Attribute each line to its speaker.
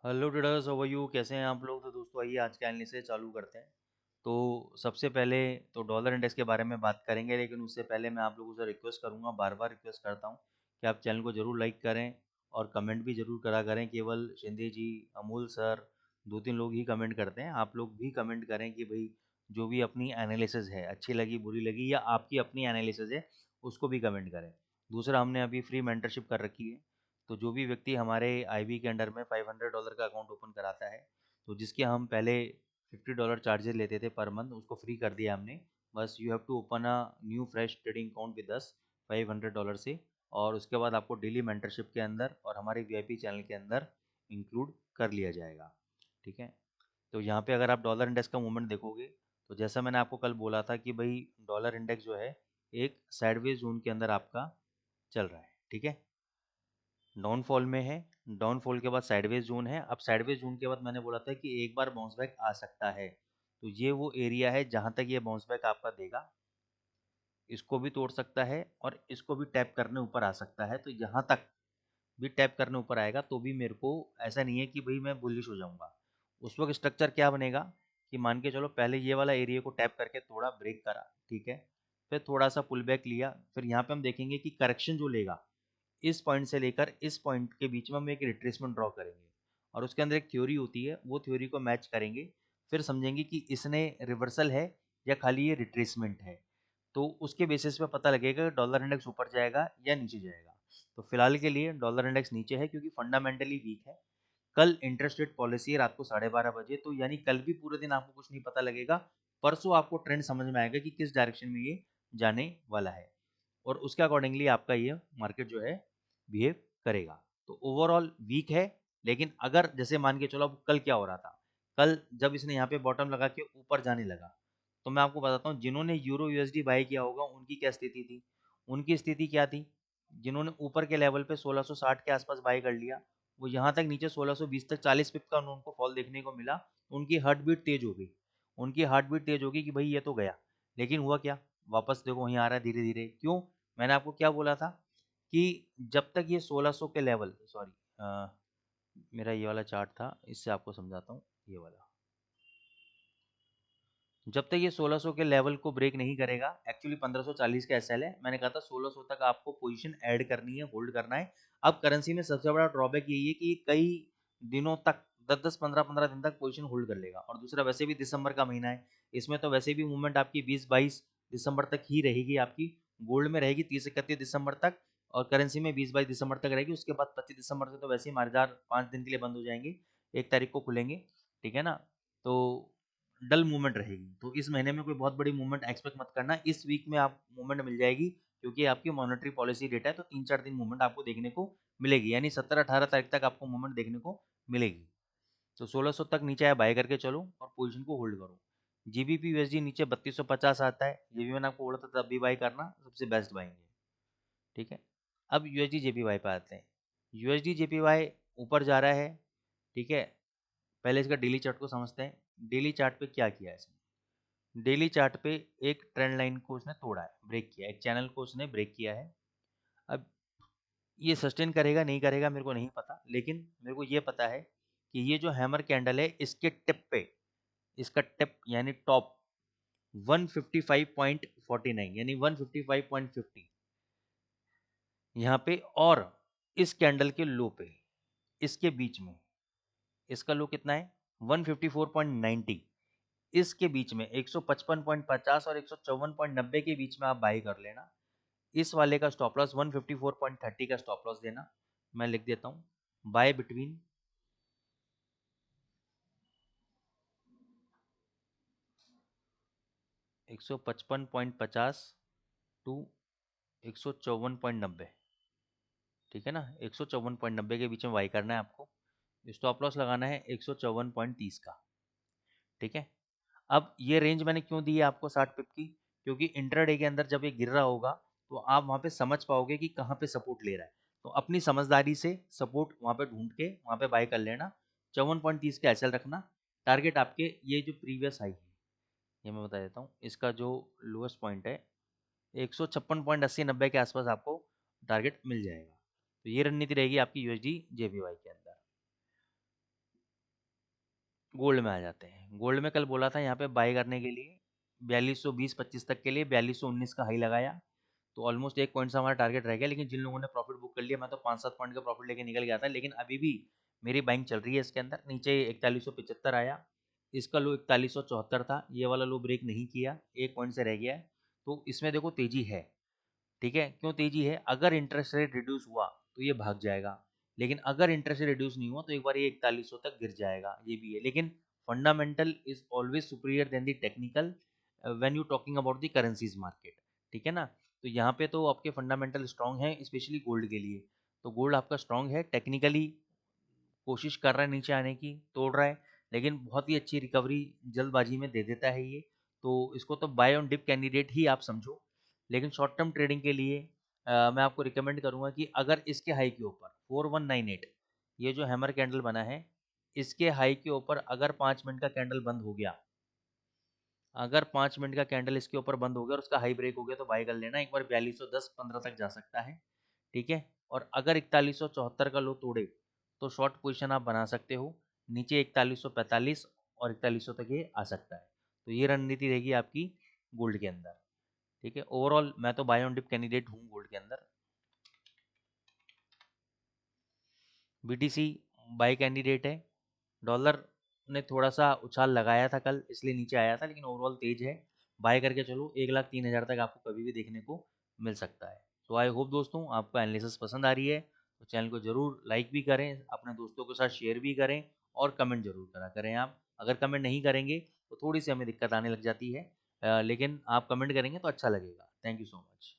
Speaker 1: Hello traders, how are you? कैसे हैं आप लोग? तो दोस्तों आइए आज के एनालिसिस चालू करते हैं। तो सबसे पहले तो डॉलर इंडेक्स के बारे में बात करेंगे, लेकिन उससे पहले मैं आप लोगों से रिक्वेस्ट करूंगा, बार बार रिक्वेस्ट करता हूं कि आप चैनल को ज़रूर लाइक करें और कमेंट भी ज़रूर करा करें। केवल शिंदे जी, अमूल सर, दो तीन लोग ही कमेंट करते हैं। आप लोग भी कमेंट करें कि भाई जो भी अपनी एनालिसिस है, अच्छी लगी बुरी लगी, या आपकी अपनी एनालिसिस है, उसको भी कमेंट करें। दूसरा, हमने अभी फ्री मेंटरशिप कर रखी है। तो जो भी व्यक्ति हमारे आईबी के अंडर में $500 का अकाउंट ओपन कराता है, तो जिसके हम पहले $50 चार्जेस लेते थे पर मंथ, उसको फ्री कर दिया हमने। बस you have to open a new fresh trading account with us $500 से, और उसके बाद आपको डेली मेंटरशिप के अंदर और हमारे वीआईपी चैनल के अंदर इंक्लूड कर लिया जाएगा। ठीक है। तो यहाँ पे अगर आप डॉलर इंडेक्स का मूवमेंट देखोगे, तो जैसा मैंने आपको कल बोला था कि भाई डॉलर इंडेक्स जो है एक साइडवेज जोन के अंदर आपका चल रहा है। ठीक है, डाउनफॉल में है। डाउनफॉल के बाद साइडवेज जोन है। अब साइडवेज जोन के बाद मैंने बोला था कि एक बार बाउंस बैक आ सकता है। तो ये वो एरिया है जहां तक ये बाउंस बैक आपका देगा। इसको भी तोड़ सकता है और इसको भी टैप करने ऊपर आ सकता है। तो यहाँ तक भी टैप करने ऊपर आएगा तो भी मेरे को ऐसा नहीं है कि भाई मैं बुलिश हो जाऊंगा। उस वक्त स्ट्रक्चर क्या बनेगा कि मान के चलो पहले ये वाला एरिया को टैप करके थोड़ा ब्रेक करा, ठीक है, फिर थोड़ा सा पुल बैक लिया, फिर यहाँ पे हम देखेंगे कि करेक्शन जो लेगा इस पॉइंट से लेकर इस पॉइंट के बीच में हम एक रिट्रेसमेंट ड्रॉ करेंगे, और उसके अंदर एक थ्योरी होती है, वो थ्योरी को मैच करेंगे। फिर समझेंगे कि इसने रिवर्सल है या खाली ये रिट्रेसमेंट है। तो उसके बेसिस पे पता लगेगा डॉलर इंडेक्स ऊपर जाएगा या नीचे जाएगा। तो फिलहाल के लिए डॉलर इंडेक्स नीचे है क्योंकि फंडामेंटली वीक है। कल इंटरेस्ट रेट पॉलिसी है रात को 12:30 बजे, तो यानी कल भी पूरे दिन आपको कुछ नहीं पता लगेगा। परसों आपको ट्रेंड समझ में आएगा कि किस डायरेक्शन में ये जाने वाला है, और उसके अकॉर्डिंगली आपका ये मार्केट जो है बिहेव करेगा। तो ओवरऑल वीक है। लेकिन अगर जैसे मान के चलो, अब कल क्या हो रहा था, कल जब इसने यहाँ पे बॉटम लगा के ऊपर जाने लगा, तो मैं आपको बताता हूँ जिन्होंने यूरो यूएसडी बाय किया होगा उनकी क्या स्थिति थी। उनकी स्थिति क्या थी, जिन्होंने ऊपर के लेवल पे 1660 के आसपास बाय कर लिया, वो यहाँ तक नीचे 1620 तक 40 पिप का उनको फॉल देखने को मिला। उनकी हार्ट बीट तेज हो गई। उनकी हार्ट बीट तेज हो गई कि भाई ये तो गया। लेकिन हुआ क्या, वापस देखो वहीं आ रहा है धीरे धीरे। क्यों? मैंने आपको क्या बोला था कि जब तक ये 1600 के लेवल, सॉरी, मेरा ये वाला चार्ट था, इससे आपको समझाता हूँ। ये वाला, जब तक ये 1600 के लेवल को ब्रेक नहीं करेगा, एक्चुअली 1540 का एसएल है, मैंने कहा था 1600 तक आपको पोजीशन ऐड करनी है, होल्ड करना है। अब करेंसी में सबसे बड़ा ड्रॉबैक यही है कि कई दिनों तक, 10-10, 15-15 दिन तक पोजीशन होल्ड कर लेगा। और दूसरा, वैसे भी दिसंबर का महीना है, इसमें तो वैसे भी मूवमेंट आपकी 20-22 दिसंबर तक ही रहेगी। आपकी गोल्ड में रहेगी 30-31 दिसंबर तक, और करेंसी में 20-22 दिसंबर तक रहेगी। उसके बाद 25 दिसंबर से तो वैसे ही बाजार 5 दिन के लिए बंद हो जाएंगे, 1 तारीख को खुलेंगे। ठीक है ना? तो डल मूवमेंट रहेगी। तो इस महीने में कोई बहुत बड़ी मूवमेंट एक्सपेक्ट मत करना। इस वीक में आप मूवमेंट मिल जाएगी क्योंकि आपकी मॉनेटरी पॉलिसी डेटा है, तो 3-4 दिन मूवमेंट आपको देखने को मिलेगी, यानी 17-18 तारीख तक आपको मूवमेंट देखने को मिलेगी। तो 1600 तक नीचे आया बाय करके चलो और पोजीशन को होल्ड करो। जीबीपी यूएसडी नीचे 3250 आता है, ये भी मैंने आपको बोला था तब भी बाय करना, सबसे बेस्ट बाइंग है। ठीक है। अब यूएसडी जेपीवाई पे आते हैं। यूएसडी जेपीवाई ऊपर जा रहा है। ठीक है। पहले इसका डेली चार्ट को समझते हैं। डेली चार्ट पे क्या किया है इसने? डेली चार्ट पे एक ट्रेंड लाइन को उसने तोड़ा है, ब्रेक किया है, एक चैनल को उसने ब्रेक किया है। अब ये सस्टेन करेगा नहीं करेगा मेरे को नहीं पता, लेकिन मेरे को ये पता है कि ये जो हैमर कैंडल है इसके टिप पे, इसका टिप यानी टॉप 155.49 यानी 155.50 यहाँ पे, और इस कैंडल के लो पे, इसके बीच में, इसका लो कितना है 154.90, इसके बीच में 155.50 और 154.90 के बीच में आप बाई कर लेना। इस वाले का स्टॉप लॉस 154.30 का स्टॉप लॉस देना। मैं लिख देता हूँ, बाय बिटवीन 155.50 टू 154.90। ठीक है ना? 154.90 के बीच में बाई करना है आपको। स्टॉप लॉस लगाना है 154.30 का। ठीक है। अब ये रेंज मैंने क्यों दी है आपको 60 पिप की, क्योंकि इंट्राडे के अंदर जब ये गिर रहा होगा तो आप वहां पे समझ पाओगे कि कहाँ पे सपोर्ट ले रहा है। तो अपनी समझदारी से सपोर्ट वहां पे ढूंढ के वहां पे बाय कर लेना। 54.30 का एसएल रखना। टारगेट आपके ये जो प्रीवियस हाई है, ये मैं बता देता हूँ, इसका जो लोएस्ट पॉइंट है 156.80-90 के आसपास आपको टारगेट मिल जाएगा। तो ये रणनीति रहेगी आपकी यूएसडी जेपीवाई के अंदर। गोल्ड में आ जाते हैं। गोल्ड में कल बोला था यहाँ पे बाय करने के लिए 4220-25 तक के लिए 4219 का हाई लगाया, तो ऑलमोस्ट 1 पॉइंट से हमारा टारगेट रह गया। लेकिन जिन लोगों ने प्रॉफिट बुक कर लिया, मैं तो 5-7 पॉइंट का प्रॉफिट लेके निकल गया था, लेकिन अभी भी मेरी बाइंग चल रही है इसके अंदर। नीचे 4175 आया, इसका लो 4174 था, ये वाला लो ब्रेक नहीं किया, 1 पॉइंट से रह गया है। तो इसमें देखो तेजी है, ठीक है। क्यों तेजी है? अगर इंटरेस्ट रेट रिड्यूस हुआ तो ये भाग जाएगा, लेकिन अगर इंटरेस्ट रेट रिड्यूस नहीं हुआ तो एक बार ये 4100 तक गिर जाएगा, ये भी है। लेकिन fundamental is always superior then the technical when you talking about the currencies market, ठीक है ना। तो यहाँ पे तो आपके फंडामेंटल स्ट्रांग है, स्पेशली गोल्ड के लिए। तो गोल्ड आपका स्ट्रांग है, टेक्निकली कोशिश कर रहा है नीचे आने की, तोड़ रहा है, लेकिन बहुत ही अच्छी रिकवरी जल्दबाजी में दे देता है ये। तो इसको तो बाय ऑन डिप कैंडिडेट ही आप समझो। लेकिन शॉर्ट टर्म ट्रेडिंग के लिए मैं आपको रिकमेंड करूंगा कि अगर इसके हाई के ऊपर 4198, ये जो हैमर कैंडल बना है, इसके हाई के ऊपर अगर 5 मिनट का कैंडल बंद हो गया, अगर 5 मिनट का कैंडल इसके ऊपर बंद हो गया और उसका हाई ब्रेक हो गया, तो बाय कर लेना। एक बार 4210-15 तक जा सकता है, ठीक है। और अगर 4174 का लो तोड़े तो शॉर्ट पोजीशन आप बना सकते हो, नीचे 4145 और 4100 तक ये आ सकता है। तो ये रणनीति रहेगी आपकी गोल्ड के अंदर, ठीक है। ओवरऑल मैं तो बाय ऑन डिप कैंडिडेट हूँ गोल्ड के अंदर। बीटीसी बाय कैंडिडेट है। डॉलर ने थोड़ा सा उछाल लगाया था कल, इसलिए नीचे आया था, लेकिन ओवरऑल तेज है। बाय करके चलो, 1,03,000 तक आपको कभी भी देखने को मिल सकता है। तो आई होप दोस्तों आपको एनालिसिस पसंद आ रही है, तो चैनल को जरूर लाइक भी करें, अपने दोस्तों के साथ शेयर भी करें, और कमेंट जरूर करा करें। आप अगर कमेंट नहीं करेंगे तो थोड़ी सी हमें दिक्कत आने लग जाती है, लेकिन आप कमेंट करेंगे तो अच्छा लगेगा। Thank you so much.